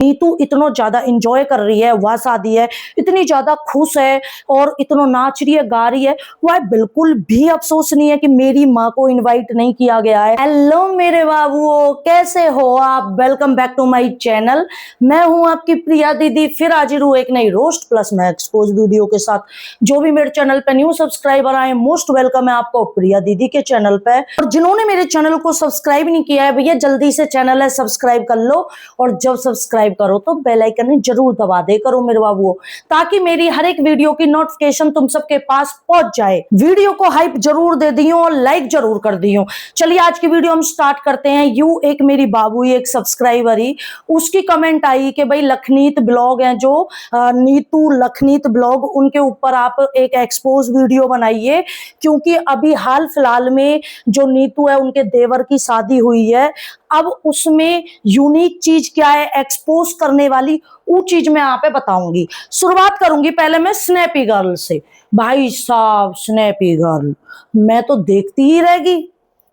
नीतू इतना ज्यादा इंजॉय कर रही है, वह शादी है, इतनी ज्यादा खुश है और इतना नाच रही है, गा रही है, वह बिल्कुल भी अफसोस नहीं है कि मेरी माँ को इनवाइट नहीं किया गया है। हेलो मेरे बाबुओ, कैसे हो आप? Welcome back to my channel. मैं हूं आपकी प्रिया दीदी, फिर हाजिर हूं एक नई रोस्ट प्लस मैं एक्सपोज वीडियो के साथ। जो भी मेरे चैनल पे न्यू सब्सक्राइबर आए, मोस्ट वेलकम है आपको प्रिया दीदी के चैनल पे। और जिन्होंने मेरे चैनल को सब्सक्राइब नहीं किया है, भैया जल्दी से चैनल है सब्सक्राइब कर लो, और जब सब्सक्राइब करो तो बेल आइकन जरूर दबा दे करो मेरे बाबुओं, ताकि मेरी हर एक वीडियो की नोटिफिकेशन तुम सबके पास पहुंच जाए। वीडियो को हाइप जरूर दे दियो और लाइक जरूर कर दियो। चलिए आज की वीडियो हम स्टार्ट करते हैं। एक मेरी बाबू एक सब्सक्राइबर ही, उसकी कमेंट आई कि भाई लखनीत ब्लॉग है जो नीतू लखनीत ब्लॉग, उनके ऊपर आप एक एक्सपोज वीडियो बनाइए, क्योंकि अभी हाल फिलहाल में जो नीतू है उनके देवर की शादी हुई है। अब उसमें यूनिक चीज क्या है एक्सपोज करने वाली, वो चीज मैं यहाँ पे बताऊंगी। शुरुआत करूंगी पहले मैं स्नैपी गर्ल से। भाई साहब स्नैपी गर्ल मैं तो देखती ही रहेगी,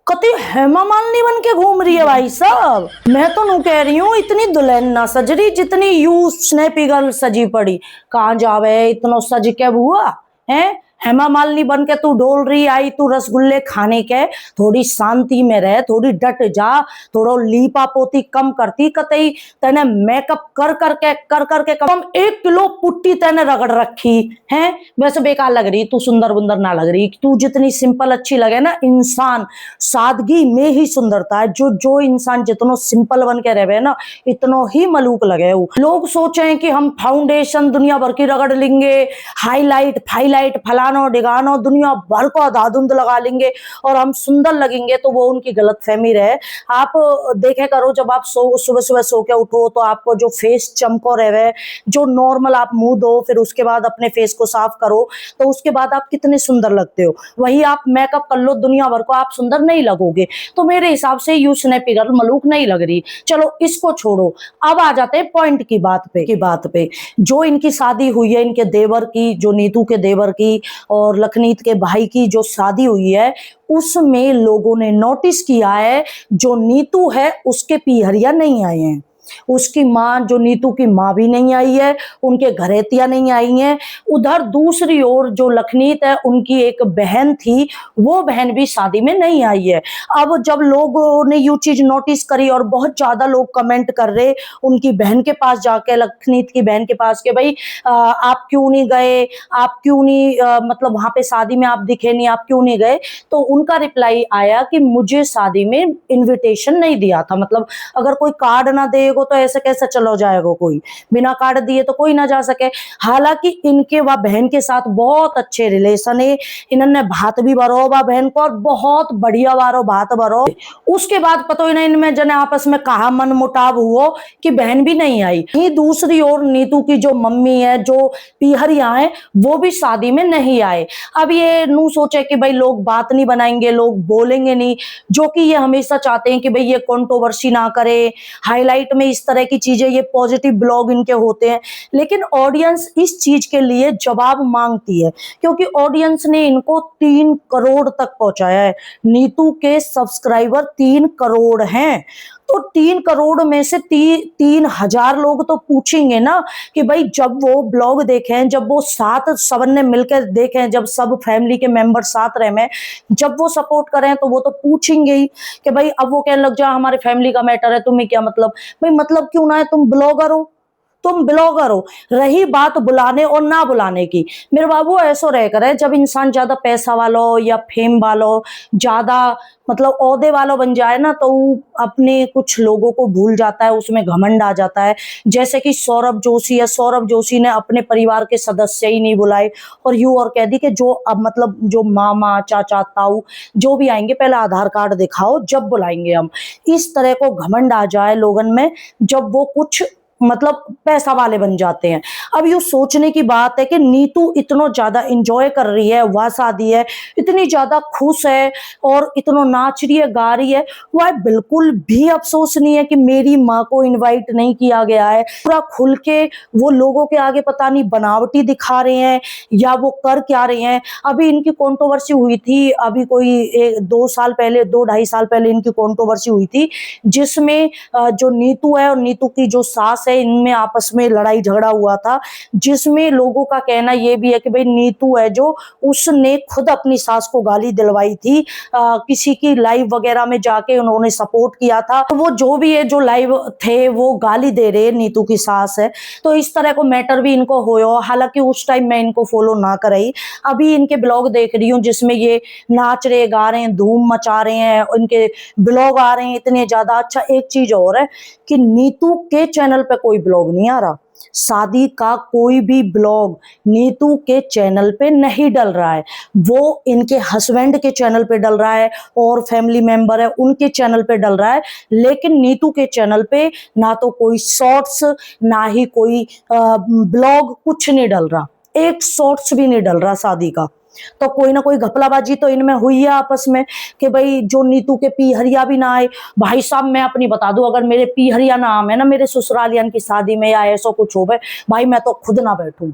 कति हेमा मालिनी बन के घूम रही है भाई साहब। मैं तो नू कह रही हूँ इतनी दुल्हन ना सज रही जितनी यू स्नैपी गर्ल सजी पड़ी। कहाँ जावे इतना सज के बुआ है? हेमा मालिनी बन के तू डोल रही आई, तू रसगुल्ले खाने के। थोड़ी शांति में रह, थोड़ी डट जा, थोड़ा लीपा पोती कम करती। कतई तेने मेकअप कर करके कम 1 किलो पुट्टी तेने रगड़ रखी है। वैसे बेकार लग रही, तू सुंदर बुंदर ना लग रही। तू जितनी सिंपल अच्छी लगे ना, इंसान सादगी में ही सुंदरता है। जो इंसान जितनो सिंपल बन के रहे ना, इतनो ही मलूक लगे। लोग सोचे कि हम फाउंडेशन दुनिया भर की रगड़ लेंगे, हाईलाइट फाइलाइट फलानो डिगानो दुनिया भर को धाधुंध लगा लेंगे और हम सुंदर लगेंगे, तो वो उनकी गलतफहमी रहे। आप देखे करो, जब आप सुबह सुबह सो के उठो तो आपको जो फेस चमको रहे, जो नॉर्मल आप मुंह धो, फिर उसके बाद अपने फेस को साफ करो, तो उसके बाद आप कितने सुंदर लगते हो। वही आप मेकअप कर लो दुनिया भर को, आप सुंदर नहीं लगोगे। तो मेरे हिसाब से यू स्नैपी गर्ल मलूक नहीं लग रही। चलो इसको छोड़ो, अब आ जाते हैं पॉइंट की बात पे। जो इनकी शादी हुई है, इनके देवर की, जो नीतू के देवर की और लखनीत के भाई की जो शादी हुई है, उसमें लोगों ने नोटिस किया है जो नीतू है उसके पीहरिया नहीं आए हैं। उसकी माँ, जो नीतू की माँ भी नहीं आई है, उनके घरेतिया नहीं आई हैं। उधर दूसरी ओर जो लखनीत है उनकी एक बहन थी, वो बहन भी शादी में नहीं आई है। अब जब लोगों ने ये चीज नोटिस करी और बहुत ज्यादा लोग कमेंट कर रहे उनकी बहन के पास जाके, लखनीत की बहन के पास, के भाई आप क्यों नहीं गए, आप क्यों नहीं मतलब वहां पे शादी में आप दिखे नहीं, आप क्यों नहीं गए? तो उनका रिप्लाई आया कि मुझे शादी में इन्विटेशन नहीं दिया था। मतलब अगर कोई कार्ड ना दे तो ऐसे कैसे चलो जाएगा, कोई बिना कार्ड दिए तो कोई ना जा सके। हालांकि इनके व बहन के साथ बहुत अच्छे रिलेशन है, इन्होंने भात भी भरो व बहन को, और बहुत बढ़िया वारो भात भरो। उसके बाद पता ही नहीं इनमें जने आपस में कहा मन मुटाव हुआ कि बहन भी नहीं आई। दूसरी ओर नीतू की जो मम्मी है, जो पीहरिया है, वो भी शादी में नहीं आए। अब ये नू सोचे कि भाई लोग बात नहीं बनाएंगे, लोग बोलेंगे नहीं, जो कि ये हमेशा चाहते हैं कि भाई ये कंट्रोवर्सी ना करे, हाईलाइट में इस तरह की चीजें, ये पॉजिटिव ब्लॉग इनके होते हैं। लेकिन ऑडियंस इस चीज के लिए जवाब मांगती है, क्योंकि ऑडियंस ने इनको 3 करोड़ तक पहुंचाया है। नीतू के सब्सक्राइबर 3 करोड़ हैं, तो 3 करोड़ में से 3,000 लोग तो पूछेंगे ना कि भाई जब वो ब्लॉग देखें, जब वो साथ सबन ने मिलकर देखें, जब सब फैमिली के मेंबर साथ रहे में, जब वो सपोर्ट करें, तो वो तो पूछेंगे ही कि भाई अब वो कहने लग जाए हमारे फैमिली का मैटर है, तुम्हें क्या मतलब? भाई मतलब क्यों ना है, तुम ब्लॉगर हो, तुम ब्लॉगर हो। रही बात बुलाने और ना बुलाने की, मेरे बाबू ऐसा रह कर है, जब इंसान ज्यादा पैसा वालों या फेम वालों, ज्यादा मतलब ओहदे वालों बन जाए ना, तो अपने कुछ लोगों को भूल जाता है, उसमें घमंड आ जाता है। जैसे कि सौरभ जोशी है, सौरभ जोशी ने अपने परिवार के सदस्य ही नहीं बुलाए, और यूं और कह दी कि जो अब मतलब जो मामा चाचा ताऊ जो भी आएंगे पहले आधार कार्ड दिखाओ, जब बुलाएंगे हम। इस तरह को घमंड आ जाए लोगन में, जब वो कुछ मतलब पैसा वाले बन जाते हैं। अब ये सोचने की बात है कि नीतू इतना ज्यादा इंजॉय कर रही है, वह शादी है, इतनी ज्यादा खुश है और इतना नाच रही है, गा रही है, वह बिल्कुल भी अफसोस नहीं है कि मेरी माँ को इनवाइट नहीं किया गया है। पूरा खुल के वो लोगों के आगे पता नहीं बनावटी दिखा रहे हैं या वो कर क्या रहे हैं। अभी इनकी कंट्रोवर्सी हुई थी, अभी कोई 2 साल पहले, 2-2.5 साल पहले इनकी कंट्रोवर्सी हुई थी, जिसमें जो नीतू है और नीतू की जो सास है, इनमें आपस में लड़ाई झगड़ा हुआ था, जिसमें लोगों का कहना ये भी है कि भाई नीतू है जो, उसने खुद अपनी सास को गाली दिलवाई थी, किसी की लाइव वगैरह में जाके उन्होंने सपोर्ट किया था। तो वो जो भी है जो लाइव थे वो गाली दे रहे नीतू की सास है। तो इस तरह को मैटर भी इनको होयो। हालांकि उस टाइम मैं इनको फॉलो ना कराई, अभी इनके ब्लॉग देख रही हूँ जिसमें ये नाच रहे, गा रहे हैं, धूम मचा रहे हैं, इनके ब्लॉग आ रहे हैं इतने ज्यादा। अच्छा, एक चीज और है कि नीतू के चैनल पे कोई ब्लॉग नहीं आ रहा, शादी का कोई भी ब्लॉग नीतू के चैनल पे नहीं डल रहा है, वो इनके हस्बैंड के चैनल पे डल रहा है और फैमिली मेंबर है उनके चैनल पे डल रहा है। लेकिन नीतू के चैनल पे ना तो कोई शॉर्ट्स, ना ही कोई ब्लॉग, कुछ नहीं डल रहा, एक शॉर्ट्स भी नहीं डल रहा शादी का। तो कोई ना कोई घपलाबाजी तो इनमें हुई है आपस में कि भाई जो नीतू के पीहरिया भी ना आए। भाई साहब मैं अपनी बता दूं, अगर मेरे पीहरिया नाम है ना मेरे ससुरालियन की शादी में या ऐसा कुछ हो भाई, मैं तो खुद ना बैठूं,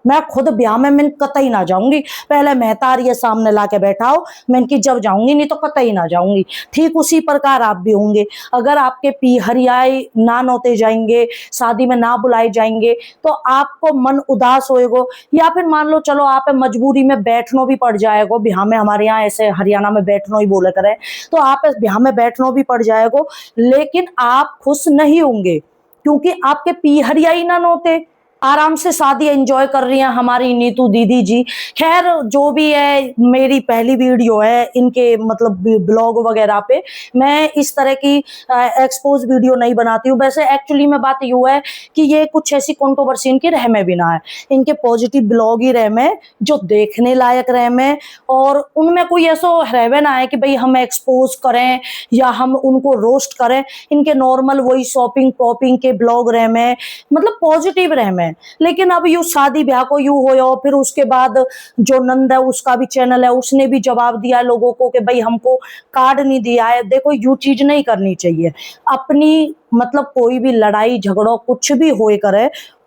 मैं खुद ब्याह में मैं कतई ना जाऊंगी। पहले मेहतार ये सामने लाके बैठाओ, मैं इनकी जब जाऊंगी, नहीं तो कतई ना जाऊंगी। ठीक उसी प्रकार आप भी होंगे, अगर आपके पीहरियाए ना नौते जाएंगे, शादी में ना बुलाए जाएंगे, तो आपको मन उदास होएगा, या फिर मान लो चलो आप मजबूरी में बैठना भी पड़ जाएगा ब्याह में। हमारे यहाँ ऐसे हरियाणा में बैठना ही बोले करें, तो आप ब्याह में बैठना भी पड़ जाएगा, लेकिन आप खुश नहीं होंगे क्योंकि आपके पीहरिया ही ना नौते, आराम से शादी एंजॉय कर रही हैं हमारी नीतू दीदी जी। खैर जो भी है, मेरी पहली वीडियो है इनके मतलब ब्लॉग वगैरह पे, मैं इस तरह की एक्सपोज वीडियो नहीं बनाती हूँ। वैसे एक्चुअली में बात यूँ है कि ये कुछ ऐसी कंट्रोवर्सी इनकी रह में भी ना है, इनके पॉजिटिव ब्लॉग ही रह में जो देखने लायक रह में, और उनमें कोई ऐसा रहवे ना है कि भाई हम एक्सपोज करें या हम उनको रोस्ट करें। इनके नॉर्मल वही शॉपिंग पॉपिंग के ब्लॉग रह में, मतलब पॉजिटिव रह में। लेकिन अब यू शादी ब्याह को यू हो, फिर उसके बाद जो नंद है उसका भी चैनल है, उसने भी जवाब दिया लोगों को कि भाई हमको कार्ड नहीं दिया है। देखो यू चीज नहीं करनी चाहिए, अपनी मतलब कोई भी लड़ाई झगड़ो कुछ भी होए करे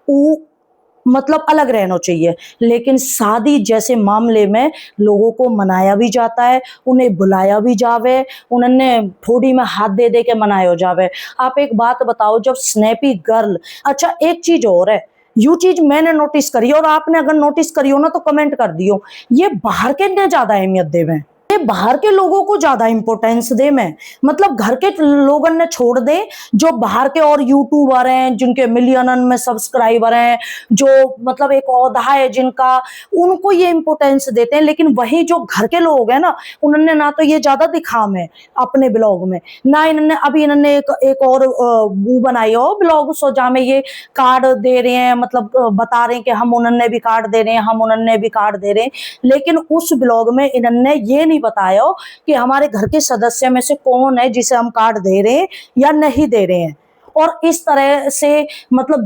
वो मतलब अलग रहना चाहिए, लेकिन शादी जैसे मामले में लोगों को मनाया भी जाता है, उन्हें बुलाया भी जावे, उन्होंने थोड़ी में हाथ दे दे के मनाया जावे। आप एक बात बताओ, जब स्नैपी गर्ल, अच्छा एक चीज और है, यू चीज मैंने नोटिस करी और आपने अगर नोटिस करी हो ना तो कमेंट कर दियो, ये बाहर के ने ज्यादा अहमियत देवे, ये बाहर के लोगों को ज्यादा इंपॉर्टेंस दे। मैं मतलब घर के लोगों ने छोड़ दे, जो बाहर के और यूट्यूबर हैं जिनके मिलियन में सब्सक्राइबर हैं, जो मतलब एक औधा है जिनका, उनको ये इंपॉर्टेंस देते हैं। लेकिन वही जो घर के लोग हैं ना, उन्होंने ना तो ये ज्यादा दिखाम है अपने ब्लॉग में, ना इन्होंने अभी इन्होंने एक और वो बनाई हो ब्लॉग सो जहाँ में ये कार्ड दे रहे हैं, मतलब बता रहे हैं कि हम उन्होंने भी कार्ड दे रहे हैं, हम उन्होंने भी कार्ड दे रहे हैं। लेकिन उस ब्लॉग में इन्होंने ये नहीं बताया कि हमारे घर के सदस्य में से कौन है जिसे हम कार्ड दे रहे हैं या नहीं दे रहे हैं। और इस तरह से मतलब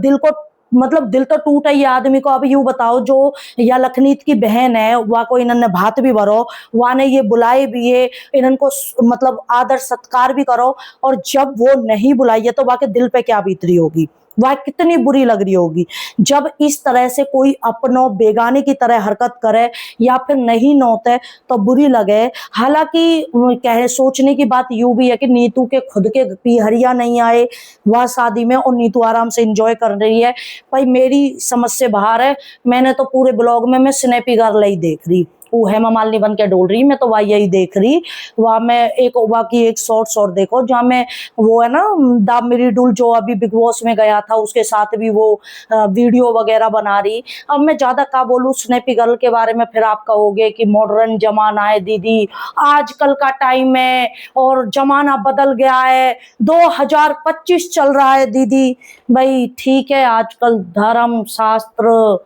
दिल तो टूटा ही आदमी को। अब यूं बताओ, जो या लखनीत की बहन है वह को इन्होंने भात भी भरो, वह ने ये बुलाए भी है, इनको मतलब आदर सत्कार भी करो, और जब वो नहीं बुलाई है तो वह के दिल पे क्या बीत रही होगी, वह कितनी बुरी लग रही होगी। जब इस तरह से कोई अपनों बेगाने की तरह हरकत करे या फिर नहीं नौते तो बुरी लगे। हालांकि कह सोचने की बात यूं भी है कि नीतू के खुद के पीहरिया नहीं आए वह शादी में, और नीतू आराम से एंजॉय कर रही है। भाई मेरी समझ से बाहर है, मैंने तो पूरे ब्लॉग में मैं स्नैपी गर्ल ही देख रही, वो हेमा मालिनी बन के डोल रही, मैं तो वह यही देख रही। वह मैं एक वह की एक शॉर्ट्स और देखो जहाँ में वो है ना दाब मेरी डुल जो अभी बिग बॉस में गया था, उसके साथ भी वो वीडियो वगैरह बना रही। अब मैं ज्यादा क्या बोलूँ स्नैपी गर्ल के बारे में, फिर आप कहोगे कि मॉडर्न जमाना है दीदी, आजकल का टाइम है और जमाना बदल गया है, 2025 चल रहा है दीदी। भाई ठीक है, आजकल धर्म शास्त्र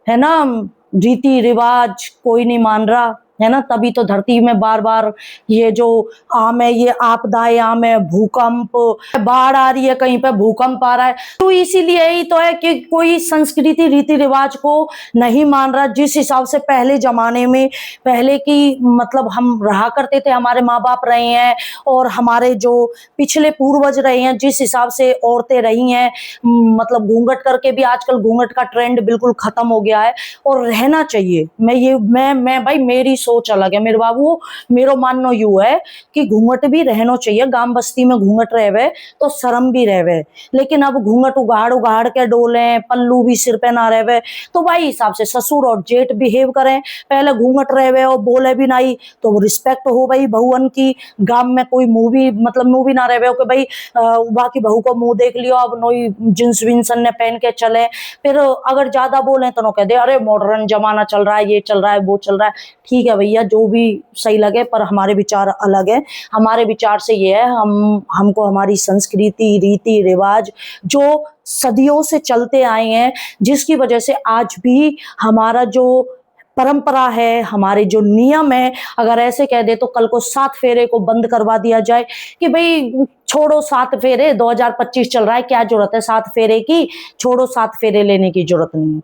है ना, रीति रिवाज कोई नहीं मान रहा है ना, तभी तो धरती में बार बार ये जो आम है, ये आपदाएं आम है, भूकंप, बाढ़ आ रही है, कहीं पे भूकंप आ रहा है। तो इसीलिए ही तो है कि कोई संस्कृति रीति रिवाज को नहीं मान रहा। जिस हिसाब से पहले जमाने में पहले की मतलब हम रहा करते थे, हमारे माँ बाप रहे हैं और हमारे जो पिछले पूर्वज रहे हैं, जिस हिसाब से औरतें रही हैं, मतलब घूंघट करके भी, आजकल घूंघट का ट्रेंड बिल्कुल खत्म हो गया है और रहना चाहिए। मैं भाई मेरी सोच सोच अलग है मेरे बाबू। मेरो मानना यू है कि घूंघट भी रहना चाहिए, गांव बस्ती में घूंघट रहवे तो शर्म भी रहवे, लेकिन अब घूंघट उगाड़ उगाड़ के डोले, पल्लू भी सिर पे ना रहवे, तो भाई हिसाब से ससुर और जेठ बिहेव करें। पहले घूंघट रहवे और बोले भी नहीं तो वो रिस्पेक्ट हो भाई बहुवन की। गांव में कोई मूवी मतलब मुंह भी ना रहवे कि भाई बाकी बहू को मुंह देख लियो, अब नई जींस विंसन ने पहन के चले। फिर अगर ज्यादा बोले तो कह दे अरे मॉडर्न जमाना चल रहा है, ये चल रहा है, वो चल रहा है। ठीक है भैया, जो भी सही लगे, पर हमारे विचार अलग है। हमारे विचार से ये है, हमको हमारी संस्कृति, रीति रिवाज जो सदियों से चलते आए हैं, जिसकी वजह से आज भी हमारा जो परंपरा है, हमारे जो नियम है, अगर ऐसे कह दे तो कल को 7 फेरे को बंद करवा दिया जाए कि भाई छोड़ो 7 फेरे, 2025 चल रहा है, क्या जरूरत है 7 फेरे की, छोड़ो 7 फेरे लेने की जरूरत नहीं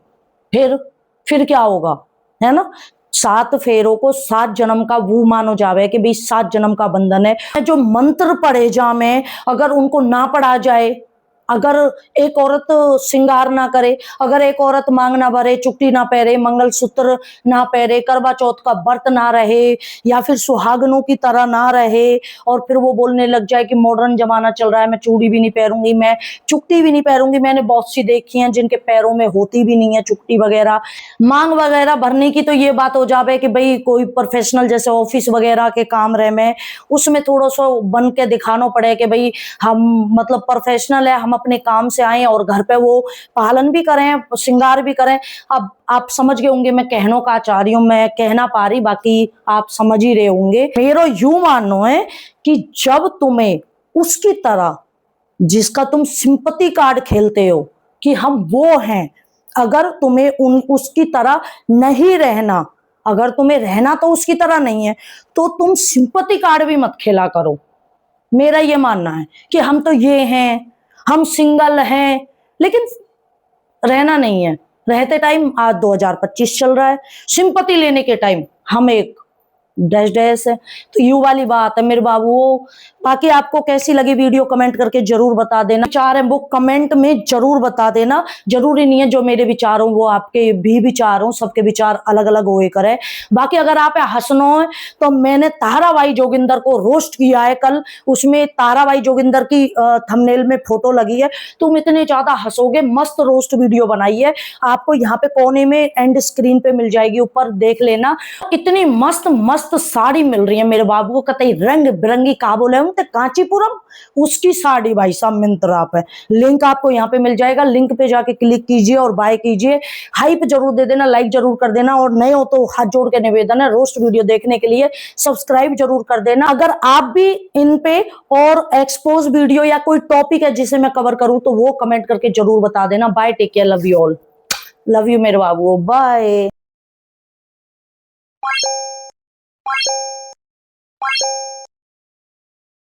है। फिर क्या होगा, है ना। 7 फेरों को 7 जन्म का वो मानो जावे कि भाई 7 जन्म का बंधन है। जो मंत्र पढ़े जामे, अगर उनको ना पढ़ा जाए, अगर एक औरत श्रृंगार ना करे, अगर एक औरत मांग ना भरे, चुट्टी ना पहरे, मंगलसूत्र ना पहरे, करवा चौथ का व्रत ना रहे, या फिर सुहागनों की तरह ना रहे, और फिर वो बोलने लग जाए कि मॉडर्न जमाना चल रहा है, मैं चूड़ी भी नहीं पहनूंगी, मैं चुट्टी भी नहीं पहनूंगी। मैंने बहुत सी देखी हैं जिनके पैरों में होती भी नहीं है चुट्टी वगैरह। मांग वगैरह भरने की तो ये बात हो जावे कि भाई कोई प्रोफेशनल जैसे ऑफिस वगैरह के काम रहे में, उसमें थोड़ा सा बन के दिखाना पड़े कि भाई हम मतलब प्रोफेशनल है, हम अपने काम से आए और घर पे वो पालन भी करें, श्रृंगार भी करें। अब आप समझ गए होंगे मैं कहना का चाह रही हूँ, मैं कहना पा रही, बाकी आप समझ ही रहे होंगे। मेरा यूं मानना है कि जब तुम्हें उसकी तरह, जिसका तुम सिंपैथी कार्ड खेलते हो कि हम वो हैं, अगर तुम्हें उसकी तरह नहीं रहना, अगर तुम्हें रहना तो उसकी तरह नहीं है, तो तुम सिंपैथी कार्ड भी मत खेला करो। मेरा ये मानना है कि हम तो ये हैं, हम सिंगल हैं, लेकिन रहना नहीं है। रहते टाइम आज 2025 चल रहा है, सिंपैथी लेने के टाइम हम एक डैश डैश है। तो यू वाली बात है मेरे बाबू। बाकी आपको कैसी लगी वीडियो कमेंट करके जरूर बता देना। विचार है वो कमेंट में जरूर बता देना। जरूरी नहीं है जो मेरे विचार हो वो आपके भी विचार हो, सबके विचार अलग अलग होए करे। बाकी अगर आप हंसनो है तो मैंने ताराबाई जोगिंदर को रोस्ट किया है कल, उसमें ताराबाई जोगिंदर की थंबनेल में फोटो लगी है। तुम इतने ज्यादा हंसोगे, मस्त रोस्ट वीडियो बनाई है। आपको यहाँ पे कोने में एंड स्क्रीन पे मिल जाएगी, ऊपर देख लेना। इतनी मस्त मस्त साड़ी मिल रही है मेरे बाबू को, कतई रंग बिरंगी का बोले तो कांचीपुरम उसकी साड़ी भाई साहब मिंत्रा पे। लिंक आपको यहाँ पे मिल जाएगा, लिंक पे जाके क्लिक कीजिए और बाय कीजिए। हाइप जरूर दे देना, लाइक जरूर कर देना, और नए हो तो हाथ जोड़ के निवेदन है रोस्ट वीडियो देखने के लिए सब्सक्राइब जरूर कर देना। अगर आप भी इन पे और एक्सपोज वीडियो या कोई टॉपिक है जिसे मैं कवर करूं तो वो कमेंट करके जरूर बता देना। Bye, take care, love you all, love you मेरे बाबू, बाय।